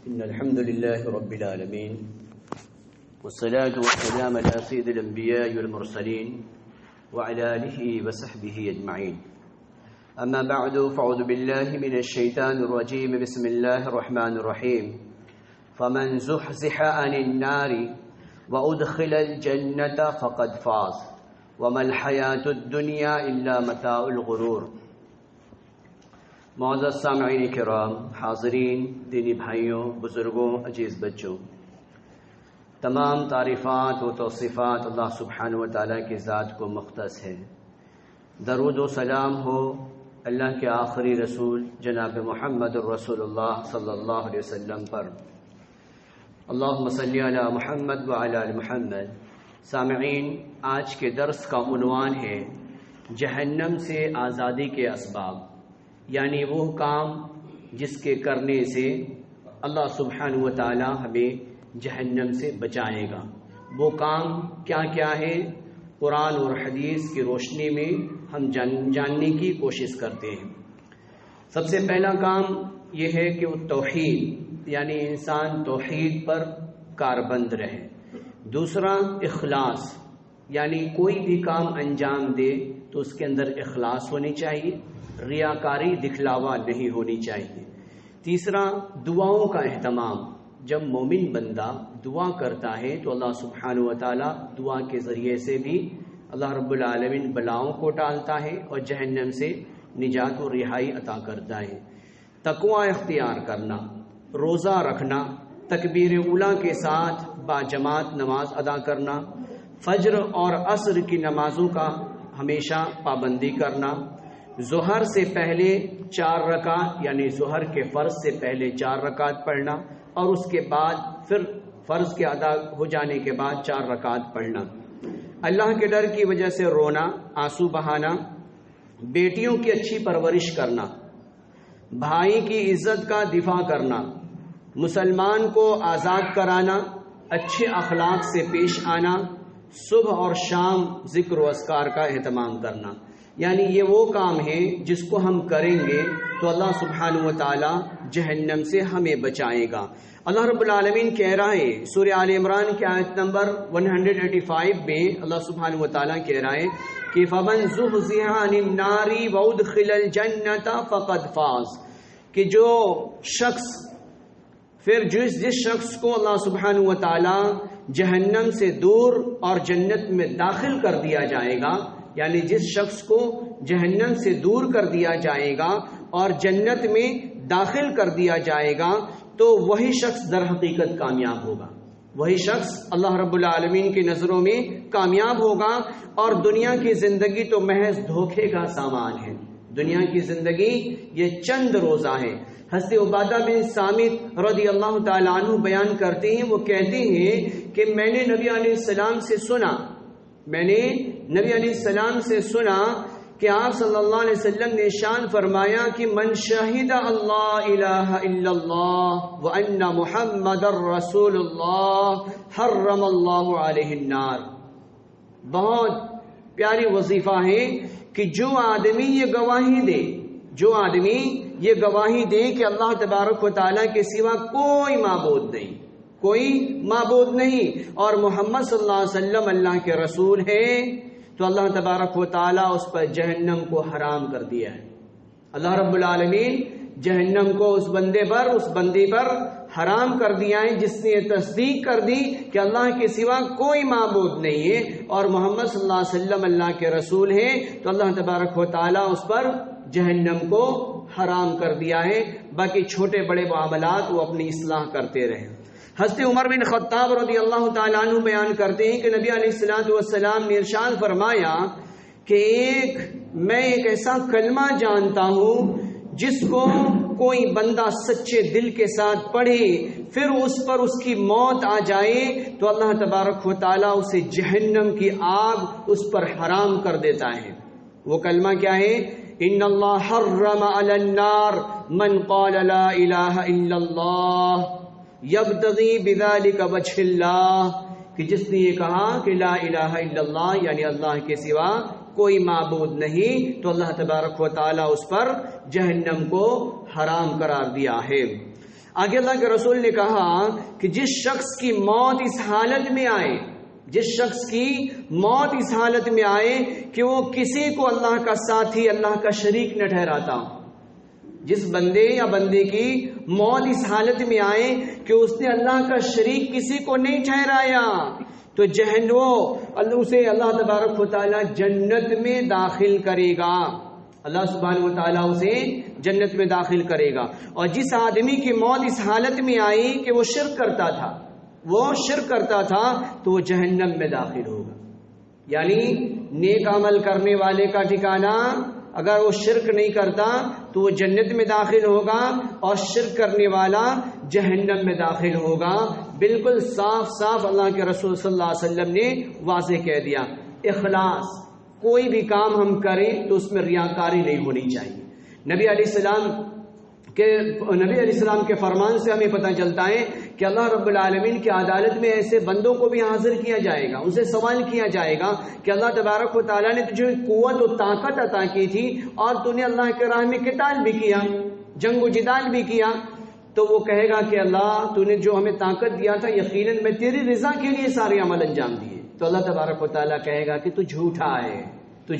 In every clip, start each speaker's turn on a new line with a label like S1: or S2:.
S1: إن الحمد لله رب العالمين والصلاة والسلام على سيد الأنبياء والمرسلين وعلى آله وصحبه أجمعين. أما بعد فأعوذ بالله من الشيطان الرجيم. بسم الله الرحمن الرحيم. فمن زحزح عن النار وأدخل الجنة فقد فاز وما الحياة الدنيا إلا متاع الغرور. معزز سامعین کرام، حاضرین، دینی بھائیوں، بزرگوں، عزیز بچوں، تمام تعریفات و توصیفات اللہ سبحانہ و تعالیٰ کی ذات کو مختص ہے. درود و سلام ہو اللہ کے آخری رسول جناب محمد الرسول اللہ صلی اللہ علیہ وسلم پر. اللہم صلی علی محمد وعلی آل محمد. سامعین، آج کے درس کا عنوان ہے جہنم سے آزادی کے اسباب، یعنی وہ کام جس کے کرنے سے اللہ سبحانہ و تعالی ہمیں جہنم سے بچائے گا. وہ کام کیا کیا ہے؟ قرآن اور حدیث کی روشنی میں ہم جاننے کی کوشش کرتے ہیں. سب سے پہلا کام یہ ہے کہ وہ توحید، یعنی انسان توحید پر کاربند رہے. دوسرا اخلاص، یعنی کوئی بھی کام انجام دے تو اس کے اندر اخلاص ہونی چاہیے، ریاکاری دکھلاوا نہیں ہونی چاہیے. تیسرا دعاؤں کا اہتمام. جب مومن بندہ دعا کرتا ہے تو اللہ سبحانہ و تعالی دعا کے ذریعے سے بھی اللہ رب العالمین بلاؤں کو ٹالتا ہے اور جہنم سے نجات و رہائی عطا کرتا ہے. تقوی اختیار کرنا، روزہ رکھنا، تکبیر اولیٰ کے ساتھ باجماعت نماز ادا کرنا، فجر اور عصر کی نمازوں کا ہمیشہ پابندی کرنا، ظہر سے پہلے 4 رکعت یعنی ظہر کے فرض سے پہلے 4 رکعت پڑھنا اور اس کے بعد پھر فرض کے ادا ہو جانے کے بعد 4 رکعت پڑھنا. اللہ کے ڈر کی وجہ سے رونا، آنسو بہانا، بیٹیوں کی اچھی پرورش کرنا، بھائی کی عزت کا دفاع کرنا، مسلمان کو آزاد کرانا، اچھے اخلاق سے پیش آنا، صبح اور شام ذکر و اذکار کا اہتمام کرنا. یعنی یہ وہ کام ہے جس کو ہم کریں گے تو اللہ سبحانہ و تعالی جہنم سے ہمیں بچائے گا. اللہ رب العالمین کہہ رہا ہے سورہ آل عمران کی آیت نمبر 185 میں اللہ سبحانہ و تعالی کہہ رہا ہے کہ فمن زحزح عن النار وادخل الجنۃ فقد فاز، کہ جو شخص جس شخص کو اللہ سبحانہ و تعالی جہنم سے دور اور جنت میں داخل کر دیا جائے گا، یعنی جس شخص کو جہنم سے دور کر دیا جائے گا اور جنت میں داخل کر دیا جائے گا تو وہی شخص در حقیقت کامیاب ہوگا. وہی شخص اللہ رب العالمین کی نظروں میں کامیاب ہوگا. اور دنیا کی زندگی تو محض دھوکے کا سامان ہے. دنیا کی زندگی یہ چند روزہ ہے. حضرت عبادہ بن صامت رضی اللہ تعالیٰ عنہ بیان کرتے ہیں، وہ کہتے ہیں کہ میں نے نبی علیہ السلام سے سنا کہ آپ صلی اللہ علیہ وسلم نے ارشاد فرمایا کہ من شہد اللہ الہ الا اللہ وان محمد رسول اللہ حرم اللہ علیہ النار. بہت پیاری وظیفہ ہے کہ جو آدمی یہ گواہی دے کہ اللہ تبارک و تعالیٰ کے سوا کوئی معبود نہیں اور محمد صلی اللہ علیہ وسلم اللہ کے رسول ہے، تو اللہ تبارک و تعالیٰ اس پر جہنم کو حرام کر دیا ہے. اللہ رب العالمین جہنم کو اس بندے پر حرام کر دیا ہے جس نے یہ تصدیق کر دی کہ اللہ کے سوا کوئی معبود نہیں ہے اور محمد صلی اللہ علیہ وسلم اللہ کے رسول ہیں. تو اللہ تبارک و تعالیٰ اس پر جہنم کو حرام کر دیا ہے. باقی چھوٹے بڑے معاملات وہ اپنی اصلاح کرتے رہے. حضرت عمر بن خطاب رضی اللہ تعالیٰ عنہ بیان کرتے ہیں کہ نبی علیہ الصلوۃ والسلام نے ارشاد فرمایا کہ میں ایک ایسا کلمہ جانتا ہوں جس کو کوئی بندہ سچے دل کے ساتھ پڑھے پھر اس پر اس کی موت آ جائے تو اللہ تبارک و تعالیٰ اسے جہنم کی آگ اس پر حرام کر دیتا ہے. وہ کلمہ کیا ہے؟ ان اللہ حرم علی النار من قال لا الہ الا اللہ یبتغی بذلک وجہ اللہ، کہ جس نے یہ کہا کہ لا الہ الا اللہ یعنی اللہ کے سوا کوئی معبود نہیں، تو اللہ تبارک و تعالیٰ اس پر جہنم کو حرام قرار دیا ہے. آگے اللہ کے رسول نے کہا کہ جس شخص کی موت اس حالت میں آئے، جس شخص کی موت اس حالت میں آئے کہ وہ کسی کو اللہ کا ساتھی، اللہ کا شریک نہ ٹھہراتا، جس بندے یا بندے کی موت اس حالت میں آئے کہ اس نے اللہ کا شریک کسی کو نہیں ٹھہرایا، تو جہنم اسے اللہ تبارک و تعالی جنت میں داخل کرے گا، اللہ سبحانہ و تعالیٰ اسے جنت میں داخل کرے گا۔ اور جس آدمی کی موت اس حالت میں آئی کہ وہ شرک کرتا تھا تو وہ جہنم میں داخل ہوگا۔ یعنی نیک عمل کرنے والے کا ٹھکانہ، اگر وہ شرک نہیں کرتا تو وہ جنت میں داخل ہوگا، اور شرک کرنے والا جہنم میں داخل ہوگا۔ بالکل صاف صاف اللہ کے رسول صلی اللہ علیہ وسلم نے واضح کہہ دیا۔ اخلاص، کوئی بھی کام ہم کریں تو اس میں ریاکاری نہیں ہونی چاہیے۔ نبی علیہ السلام کے فرمان سے ہمیں پتہ چلتا ہے کہ اللہ رب العالمین کی عدالت میں ایسے بندوں کو بھی حاضر کیا جائے گا، ان سے سوال کیا جائے گا کہ اللہ تبارک و تعالیٰ نے تجھے قوت و طاقت عطا کی تھی اور تو نے اللہ کے راہ میں قتال بھی کیا، جنگ و جدال بھی کیا، تو وہ کہے گا کہ اللہ تو نے جو ہمیں طاقت دیا تھا یقیناً میں تیری رضا کے لیے سارے عمل انجام دیے۔ تو اللہ تبارک و تعالیٰ کہے گا کہ تو جھوٹا ہے، تو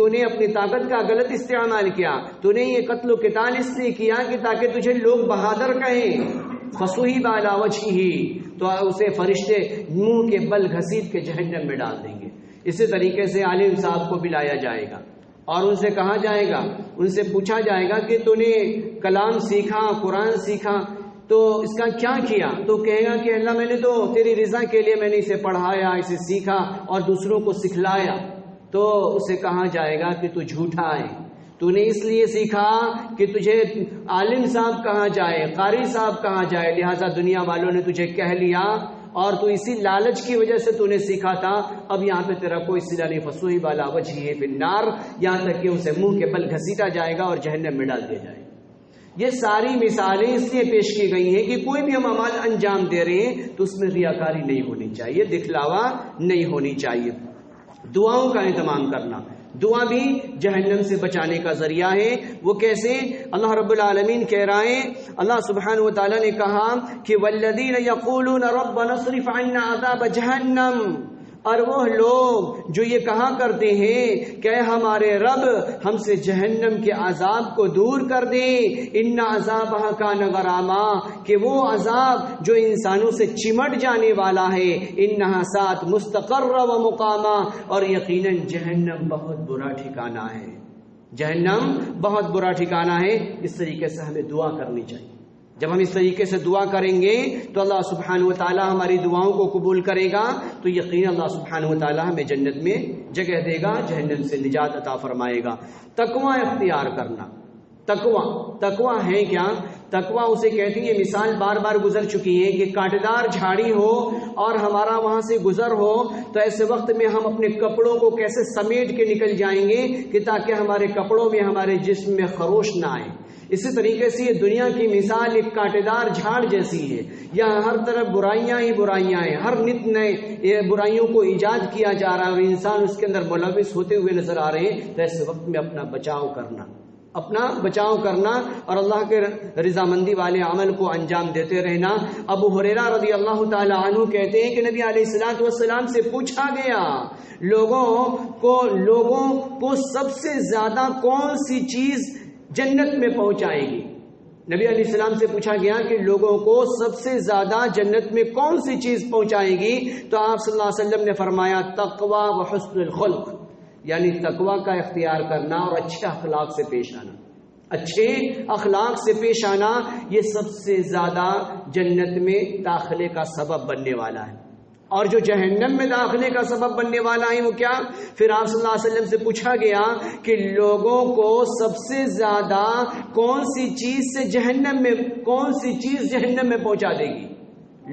S1: نے اپنی طاقت کا غلط استعمال کیا، تو نے یہ قتل و قتال اس لیے کیا کہ تاکہ تجھے لوگ بہادر کہیں، فصحب علی وجہہ، تو اسے فرشتے منہ کے بل گھسیٹ کے جہنم میں ڈال دیں گے۔ اسی طریقے سے عالم صاحب کو بلایا جائے گا اور ان سے کہا جائے گا، ان سے پوچھا جائے گا کہ تو نے کلام سیکھا، قرآن سیکھا، تو اس کا کیا کیا؟ تو کہے گا کہ اللہ میں نے تو تیری رضا کے لیے میں نے اسے پڑھایا، اسے سیکھا اور دوسروں کو سکھلایا۔ تو اسے کہا جائے گا کہ تو جھوٹا ہے، تو نے اس لیے سیکھا کہ تجھے عالم صاحب کہا جائے، قاری صاحب کہا جائے، لہٰذا دنیا والوں نے تجھے کہہ لیا اور تو اسی لالچ کی وجہ سے تو نے سیکھا تھا۔ اب یہاں پہ تیرا کوئی صلہ نہیں، فصحب علی وجہہ فی النار، یہاں تک کہ اسے منہ کے بل گھسیٹا جائے گا اور جہنم میں ڈال دیا جائے گا۔ یہ ساری مثالیں اس لیے پیش کی گئی ہیں کہ کوئی بھی ہم عمل انجام دے رہے ہیں تو اس میں ریاکاری نہیں ہونی چاہیے، دکھلاوا نہیں ہونی چاہیے۔ دعاؤں کا اہتمام کرنا، دعا بھی جہنم سے بچانے کا ذریعہ ہے۔ وہ کیسے؟ اللہ رب العالمین کہہ رہے ہیں، اللہ سبحانہ و تعالیٰ نے کہا کہ والذین یقولون ربنا اصرف عنا عذاب جہنم، اور وہ لوگ جو یہ کہا کرتے ہیں کہ اے ہمارے رب ہم سے جہنم کے عذاب کو دور کر دے، ان عذابھا کان غراما، کہ وہ عذاب جو انسانوں سے چمٹ جانے والا ہے، انہا سات مستقر و مقاما، اور یقیناً جہنم بہت برا ٹھکانہ ہے، جہنم بہت برا ٹھکانہ ہے۔ اس طریقے سے ہمیں دعا کرنی چاہیے۔ جب ہم اس طریقے سے دعا کریں گے تو اللہ سبحانہ و تعالی ہماری دعاؤں کو قبول کرے گا، تو یقینا اللہ سبحانہ و تعالی ہمیں جنت میں جگہ دے گا، جہنم سے نجات عطا فرمائے گا۔ تقوی اختیار کرنا، تقوی ہے کیا؟ تقوی اسے کہتے ہیں، یہ مثال بار بار گزر چکی ہے کہ کانٹے دار جھاڑی ہو اور ہمارا وہاں سے گزر ہو، تو ایسے وقت میں ہم اپنے کپڑوں کو کیسے سمیٹ کے نکل جائیں گے کہ تاکہ ہمارے کپڑوں میں، ہمارے جسم میں خروش نہ آئے۔ اسی طریقے سے یہ دنیا کی مثال ایک کانٹے دار جھاڑ جیسی ہے، یہاں ہر طرف برائیاں ہی برائیاں ہیں، ہر نت نئے برائیوں کو ایجاد کیا جا رہا ہے اور انسان اس کے اندر ملوث ہوتے ہوئے نظر آ رہے ہیں۔ تو ایسے وقت میں اپنا بچاؤ کرنا اور اللہ کے رضامندی والے عمل کو انجام دیتے رہنا۔ ابو ہریرہ رضی اللہ تعالی عنہ کہتے ہیں کہ نبی علیہ الصلوۃ والسلام سے پوچھا گیا، لوگوں کو سب سے زیادہ کون سی چیز جنت میں پہنچائے گی؟ نبی علیہ السلام سے پوچھا گیا کہ لوگوں کو سب سے زیادہ جنت میں کون سی چیز پہنچائے گی؟ تو آپ صلی اللہ علیہ وسلم نے فرمایا تقوی و حسن الخلق، یعنی تقوی کا اختیار کرنا اور اچھے اخلاق سے پیش آنا، اچھے اخلاق سے پیش آنا، یہ سب سے زیادہ جنت میں داخلے کا سبب بننے والا ہے۔ اور جو جہنم میں داخلے کا سبب بننے والا ہے وہ کیا؟ پھر آپ صلی اللہ علیہ وسلم سے پوچھا گیا کہ لوگوں کو سب سے زیادہ کون سی چیز جہنم میں پہنچا دے گی؟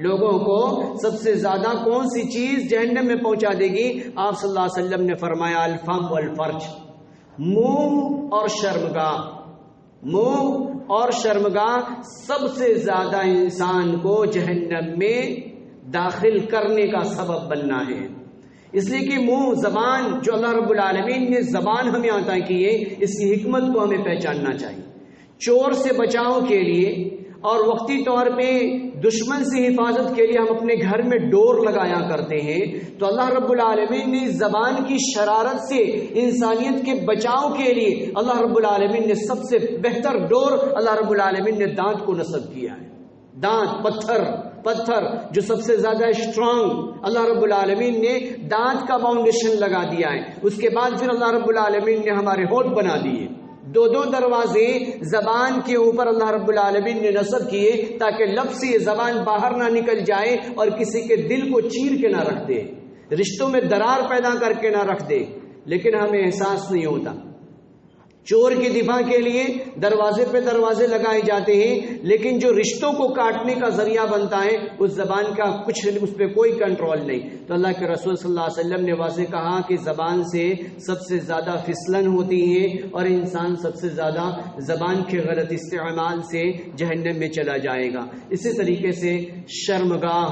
S1: لوگوں کو سب سے زیادہ کون سی چیز جہنم میں پہنچا دے گی؟ آپ صلی اللہ علیہ وسلم نے فرمایا الفم والفرج، منہ اور شرمگاہ سب سے زیادہ انسان کو جہنم میں داخل کرنے کا سبب بننا ہے۔ اس لیے کہ منہ، زبان، جو اللہ رب العالمین نے زبان ہمیں عطا کی ہے، اس کی حکمت کو ہمیں پہچاننا چاہیے۔ چور سے بچاؤ کے لیے اور وقتی طور پہ دشمن سے حفاظت کے لیے ہم اپنے گھر میں ڈور لگایا کرتے ہیں، تو اللہ رب العالمین نے زبان کی شرارت سے انسانیت کے بچاؤ کے لیے اللہ رب العالمین نے سب سے بہتر ڈور اللہ رب العالمین نے دانت کو نصب کیا ہے۔ دانت پتھر جو سب سے زیادہ اسٹرانگ، اللہ رب العالمین نے دانت کا فاؤنڈیشن لگا دیا ہے۔ اس کے بعد پھر اللہ رب العالمین نے ہمارے ہونٹ بنا دیے، دو دروازے زبان کے اوپر اللہ رب العالمین نے نصب کیے تاکہ لفظ سے یہ زبان باہر نہ نکل جائے اور کسی کے دل کو چیر کے نہ رکھ دے، رشتوں میں درار پیدا کر کے نہ رکھ دے۔ لیکن ہمیں احساس نہیں ہوتا۔ چور کی دفاع کے لیے دروازے پہ دروازے لگائے جاتے ہیں، لیکن جو رشتوں کو کاٹنے کا ذریعہ بنتا ہے اس زبان کا اس پہ کوئی کنٹرول نہیں۔ تو اللہ کے رسول صلی اللہ علیہ وسلم نے واضح کہا کہ زبان سے سب سے زیادہ پھسلن ہوتی ہے اور انسان سب سے زیادہ زبان کے غلط استعمال سے جہنم میں چلا جائے گا۔ اسی طریقے سے شرمگاہ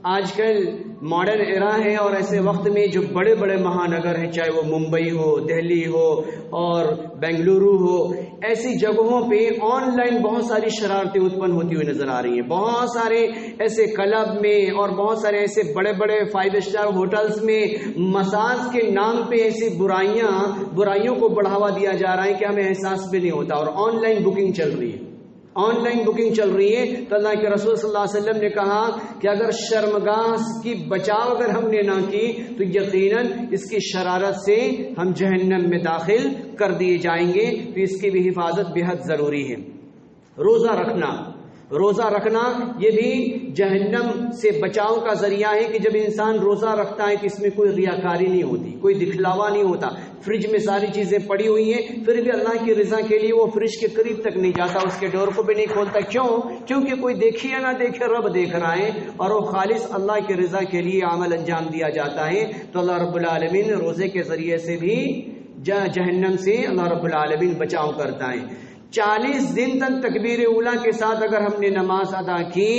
S1: آج کل ماڈرن ایرا ہے، اور ایسے وقت میں جو بڑے بڑے مہانگر ہیں، چاہے وہ ممبئی ہو، دہلی ہو اور بنگلورو ہو، ایسی جگہوں پہ آن لائن بہت ساری شرارتیں اتپن ہوتی ہوئی نظر آ رہی ہیں۔ بہت سارے ایسے کلب میں اور بہت سارے ایسے بڑے بڑے 5 اسٹار ہوٹلز میں مساج کے نام پہ ایسی برائیوں کو بڑھاوا دیا جا رہا ہے کہ ہمیں احساس بھی نہیں ہوتا، اور آن لائن بکنگ چل رہی ہے۔ تو اللہ کے رسول صلی اللہ علیہ وسلم نے کہا کہ اگر شرمگاہ کی بچاؤ اگر ہم نے نہ کی تو یقیناً اس کی شرارت سے ہم جہنم میں داخل کر دیے جائیں گے۔ تو اس کی بھی حفاظت بے حد ضروری ہے۔ روزہ رکھنا یہ بھی جہنم سے بچاؤ کا ذریعہ ہے کہ جب انسان روزہ رکھتا ہے کہ اس میں کوئی ریاکاری نہیں ہوتی، کوئی دکھلاوا نہیں ہوتا۔ فریج میں ساری چیزیں پڑی ہوئی ہیں، پھر بھی اللہ کی رضا کے لیے وہ فریج کے قریب تک نہیں جاتا، اس کے ڈور کو بھی نہیں کھولتا۔ کیونکہ کوئی دیکھے یا نہ دیکھے رب دیکھ رہا ہے، اور وہ خالص اللہ کی رضا کے لیے عمل انجام دیا جاتا ہے۔ تو اللہ رب العالمین روزے کے ذریعے سے بھی جہنم سے اللہ رب العالمین بچاؤ کرتا ہے۔ 40 دن تک تکبیر اولا کے ساتھ اگر ہم نے نماز ادا کی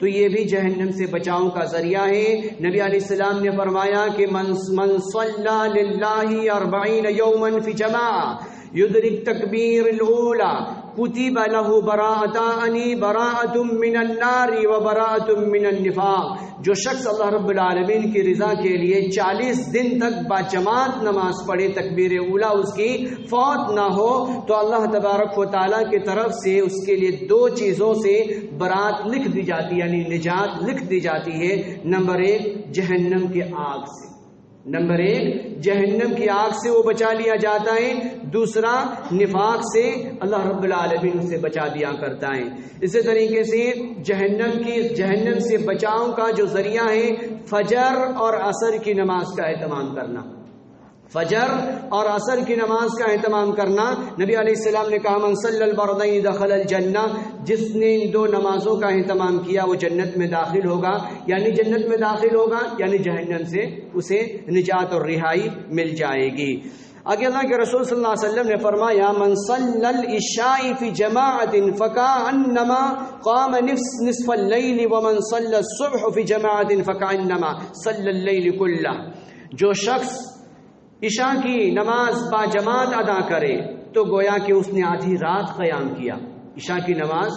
S1: تو یہ بھی جہنم سے بچاؤ کا ذریعہ ہے۔ نبی علیہ السلام نے فرمایا کہ من صلی للہ 40 یوما فی جماعہ یدرک تکبیر الاولا کتب له براءۃ من النار و براءۃ من النفاق۔ جو شخص اللہ رب العالمین کی رضا کے لیے 40 دن تک باجماعت نماز پڑھے، تکبیر اولا اس کی فوت نہ ہو، تو اللہ تبارک و تعالیٰ کی طرف سے اس کے لیے 2 چیزوں سے برات لکھ دی جاتی ہے، یعنی نجات لکھ دی جاتی ہے۔ نمبر 1 جہنم کی آگ سے، جہنم کی آگ سے وہ بچا لیا جاتا ہے۔ دوسرا نفاق سے اللہ رب العالمین اسے بچا دیا کرتا ہے۔ اسی طریقے سے جہنم سے بچاؤ کا جو ذریعہ ہے فجر اور عصر کی نماز کا اہتمام کرنا۔ فجر اور عصر کی نماز کا اہتمام کرنا۔ نبی علیہ السلام نے کہا من صلی البردین دخل الجنہ، جس نے ان 2 نمازوں کا اہتمام کیا وہ جنت میں داخل ہوگا، یعنی جنت میں داخل ہوگا یعنی جہنم سے اسے نجات اور رہائی مل جائے گی۔ آگے اللہ کے رسول صلی اللہ علیہ وسلم نے فرمایا من صلی العشاء فی جماعت فکأنما قام نصف اللیل ومن صلی الصبح فی جماعت فکأنما صلی اللیل کلہ۔ جو شخص عشاء کی نماز با جماعت ادا کرے تو گویا کہ اس نے آدھی رات قیام کیا۔ عشاء کی نماز،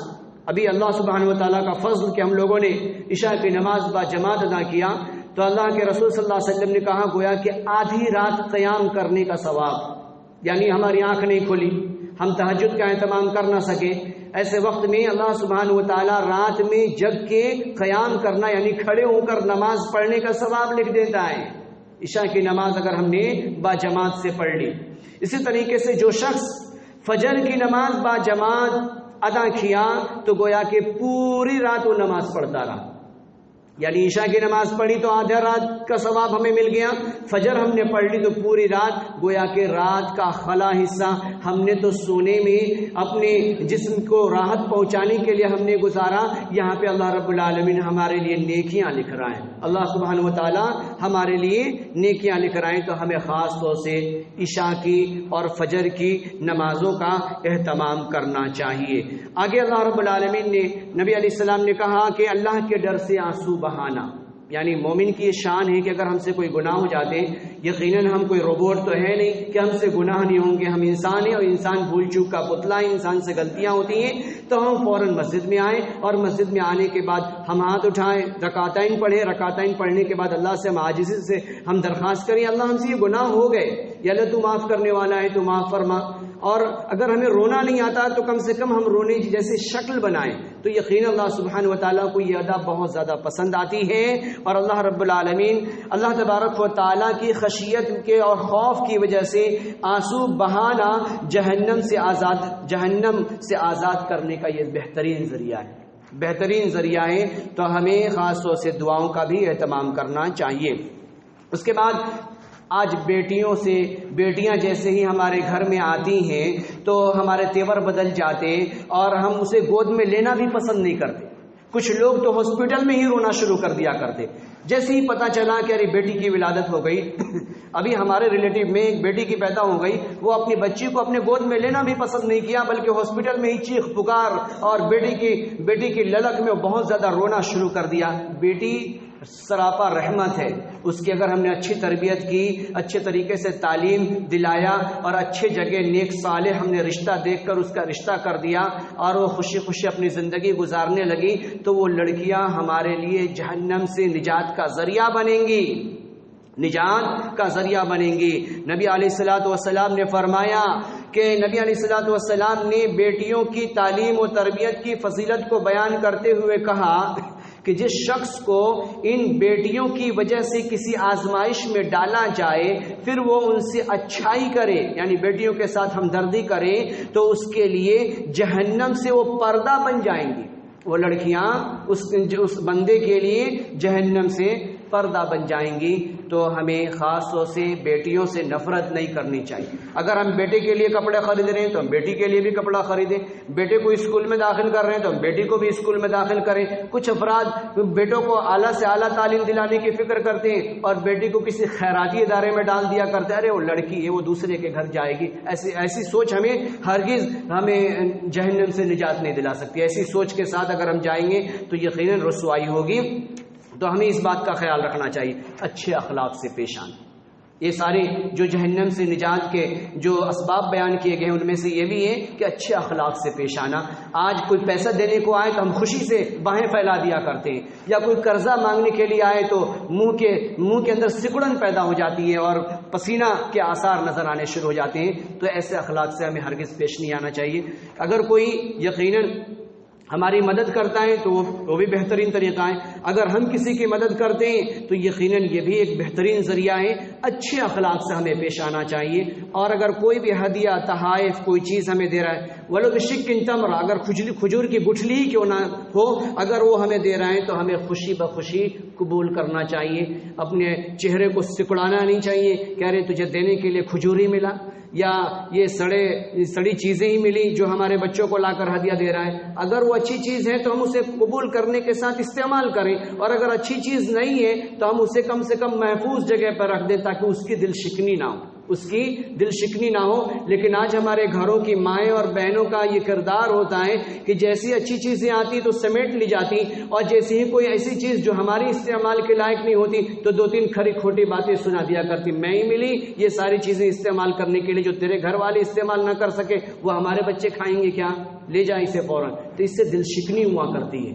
S1: ابھی اللہ سبحانہ و تعالیٰ کا فضل کہ ہم لوگوں نے عشاء کی نماز با جماعت ادا کیا، تو اللہ کے رسول صلی اللہ علیہ وسلم نے کہا گویا کہ آدھی رات قیام کرنے کا ثواب، یعنی ہماری آنکھ نہیں کھلی، ہم تہجد کا اہتمام کر نہ سکے، ایسے وقت میں اللہ سبحانہ و تعالیٰ رات میں جگ کے قیام کرنا یعنی کھڑے ہو کر نماز پڑھنے کا ثواب لکھ دیتا ہے۔ عشاء کی نماز اگر ہم نے با جماعت سے پڑھ لی۔ اسی طریقے سے جو شخص فجر کی نماز با جماعت ادا کیا تو گویا کہ پوری رات وہ نماز پڑھتا رہا، یعنی عشاء کی نماز پڑھی تو آدھا رات کا ثواب ہمیں مل گیا، فجر ہم نے پڑھ لی تو پوری رات، گویا کہ رات کا خلا حصہ ہم نے تو سونے میں اپنے جسم کو راحت پہنچانے کے لیے ہم نے گزارا۔ یہاں پہ اللہ رب العالمین ہمارے لیے نیکیاں لکھ رہا ہے، اللہ سبحانہ و تعالی ہمارے لیے نیکیاں لکھ رہا ہے۔ تو ہمیں خاص طور سے عشاء کی اور فجر کی نمازوں کا اہتمام کرنا چاہیے۔ آگے اللہ رب العالمین نے نبی علیہ السلام نے کہا کہ اللہ کے ڈر سے آنسو بہانا، یعنی مومن کی یہ شان ہے کہ اگر ہم سے کوئی گناہ ہو جاتے، یقیناً ہم کوئی روبوٹ تو ہے نہیں کہ ہم سے گناہ نہیں ہوں گے، ہم انسان ہیں اور انسان بھول چوک کا پتلا ہے، انسان سے غلطیاں ہوتی ہیں، تو ہم فوراً مسجد میں آئیں اور مسجد میں آنے کے بعد ہم ہاتھ اٹھائیں، رکعتین پڑھیں، رکعتین پڑھنے کے بعد اللہ سے عاجزی سے ہم درخواست کریں، اللہ ہم سے یہ گناہ ہو گئے، یا اللہ تو معاف کرنے والا ہے، تو معاف فرما۔ اور اگر ہمیں رونا نہیں آتا تو کم سے کم ہم رونے کی جیسے شکل بنائیں، تو یقیناً اللہ سبحانہ و تعالیٰ کو یہ ادا بہت زیادہ پسند آتی ہے، اور اللہ رب العالمین اللہ تبارک و تعالیٰ کی خشیت کے اور خوف کی وجہ سے آنسو بہانا جہنم سے آزاد کرنے کا یہ بہترین ذریعہ ہے، تو ہمیں خاص طور سے دعاؤں کا بھی اہتمام کرنا چاہیے۔ اس کے بعد آج بیٹیاں جیسے ہی ہمارے گھر میں آتی ہیں تو ہمارے تیور بدل جاتے اور ہم اسے گود میں لینا بھی پسند نہیں کرتے۔ کچھ لوگ تو ہاسپٹل میں ہی رونا شروع کر دیا کرتے جیسے ہی پتہ چلا کہ ارے بیٹی کی ولادت ہو گئی۔ ابھی ہمارے ریلیٹیو میں ایک بیٹی کی پیدا ہو گئی، وہ اپنی بچی کو اپنے گود میں لینا بھی پسند نہیں کیا، بلکہ ہاسپٹل میں ہی چیخ پکار اور بیٹی کی للک میں بہت زیادہ رونا شروع کر دیا۔ بیٹی سراپا رحمت ہے، اس کی اگر ہم نے اچھی تربیت کی، اچھے طریقے سے تعلیم دلایا اور اچھے جگہ نیک صالح ہم نے رشتہ دیکھ کر اس کا رشتہ کر دیا اور وہ خوشی خوشی اپنی زندگی گزارنے لگی، تو وہ لڑکیاں ہمارے لیے جہنم سے نجات کا ذریعہ بنیں گی۔ نبی علیہ الصلوۃ والسلام نے فرمایا کہ نبی علیہ الصلوۃ والسلام نے بیٹیوں کی تعلیم و تربیت کی فضیلت کو بیان کرتے ہوئے کہا کہ جس شخص کو ان بیٹیوں کی وجہ سے کسی آزمائش میں ڈالا جائے، پھر وہ ان سے اچھائی کرے، یعنی بیٹیوں کے ساتھ ہمدردی کرے، تو اس کے لیے جہنم سے وہ پردہ بن جائیں گی۔ وہ لڑکیاں اس بندے کے لیے جہنم سے پردہ بن جائیں گی۔ تو ہمیں خاص طور سے بیٹیوں سے نفرت نہیں کرنی چاہیے۔ اگر ہم بیٹے کے لیے کپڑے خرید رہے ہیں تو ہم بیٹی کے لیے بھی کپڑا خریدیں، بیٹے کو اسکول میں داخل کر رہے ہیں تو ہم بیٹی کو بھی اسکول میں داخل کریں۔ کچھ افراد بیٹوں کو اعلیٰ سے اعلیٰ تعلیم دلانے کی فکر کرتے ہیں اور بیٹی کو کسی خیراتی ادارے میں ڈال دیا کرتے ہیں، ارے وہ لڑکی ہے، وہ دوسرے کے گھر جائے گی۔ ایسی سوچ ہرگز ہمیں جہنم سے نجات نہیں دلا سکتی۔ ایسی سوچ کے ساتھ اگر ہم جائیں گے تو یقیناً رسوائی ہوگی۔ تو ہمیں اس بات کا خیال رکھنا چاہیے، اچھے اخلاق سے پیش آنا۔ یہ سارے جو جہنم سے نجات کے جو اسباب بیان کیے گئے ان میں سے یہ بھی ہے کہ اچھے اخلاق سے پیش آنا۔ آج کوئی پیسہ دینے کو آئے تو ہم خوشی سے باہیں پھیلا دیا کرتے ہیں، یا کوئی قرضہ مانگنے کے لیے آئے تو منہ کے اندر سکڑن پیدا ہو جاتی ہے اور پسینہ کے آثار نظر آنے شروع ہو جاتے ہیں۔ تو ایسے اخلاق سے ہمیں ہرگز پیش نہیں آنا چاہیے۔ اگر کوئی یقیناً ہماری مدد کرتا ہے تو وہ بھی بہترین طریقہ ہے، اگر ہم کسی کی مدد کرتے ہیں تو یقیناً یہ بھی ایک بہترین ذریعہ ہے۔ اچھے اخلاق سے ہمیں پیش آنا چاہیے، اور اگر کوئی بھی ہدیہ تحائف کوئی چیز ہمیں دے رہا ہے، ولو بشق تمر، اگر کھجور کی گٹھلی ہی کیوں نہ ہو، اگر وہ ہمیں دے رہے ہیں تو ہمیں خوشی بخوشی قبول کرنا چاہیے۔ اپنے چہرے کو سکڑانا نہیں چاہیے کہ ارے تجھے دینے کے لیے کھجور ہی ملا، یا یہ سڑی چیزیں ہی ملی جو ہمارے بچوں کو لا کر ہدیہ دے رہا ہے۔ اگر وہ اچھی چیز ہے تو ہم اسے قبول کرنے کے ساتھ استعمال کریں، اور اگر اچھی چیز نہیں ہے تو ہم اسے کم سے کم محفوظ جگہ پر رکھ دیں تاکہ اس کی دل شکنی نہ ہو۔ لیکن آج ہمارے گھروں کی مائیں اور بہنوں کا یہ کردار ہوتا ہے کہ جیسی اچھی چیزیں آتی تو سمیٹ لی جاتی، اور جیسی ہی کوئی ایسی چیز جو ہماری استعمال کے لائق نہیں ہوتی تو دو تین کھری کھوٹی باتیں سنا دیا کرتی، میں ہی ملی یہ ساری چیزیں استعمال کرنے کے لیے جو تیرے گھر والے استعمال نہ کر سکے وہ ہمارے بچے کھائیں گے کیا، لے جائیں اسے فوراً۔ تو اس سے دل شکنی ہوا کرتی ہے،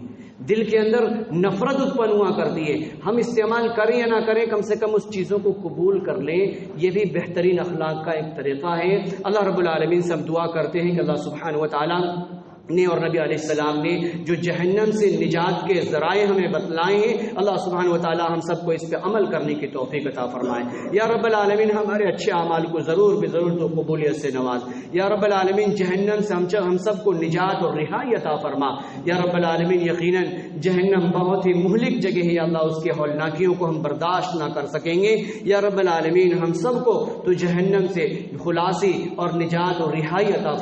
S1: دل کے اندر نفرت اتپن ہوا کرتی ہے۔ ہم استعمال کریں یا نہ کریں، کم سے کم اس چیزوں کو قبول کر لیں، یہ بھی بہترین اخلاق کا ایک طریقہ ہے۔ اللہ رب العالمین سے ہم دعا کرتے ہیں کہ اللہ سبحانہ و تعالی نے اور نبی علیہ السلام نے جو جہنم سے نجات کے ذرائع ہمیں بتلائے ہیں، اللہ سبحانہ و تعالی ہم سب کو اس پہ عمل کرنے کی توفیق عطا فرمائے۔ یا رب العالمین ہمارے اچھے اعمال کو ضرور تو قبولیت سے نواز۔ یا رب العالمین جہنم سے ہم سب کو نجات اور رہائی عطا فرما۔ یا رب العالمین یقیناً جہنم بہت ہی مہلک جگہ ہے، اللہ اس کے ہولناکیوں کو ہم برداشت نہ کر سکیں گے۔ یا رب العالمین ہم سب کو تو جہنم سے خلاصی اور نجات اور رہائی عطا فرما۔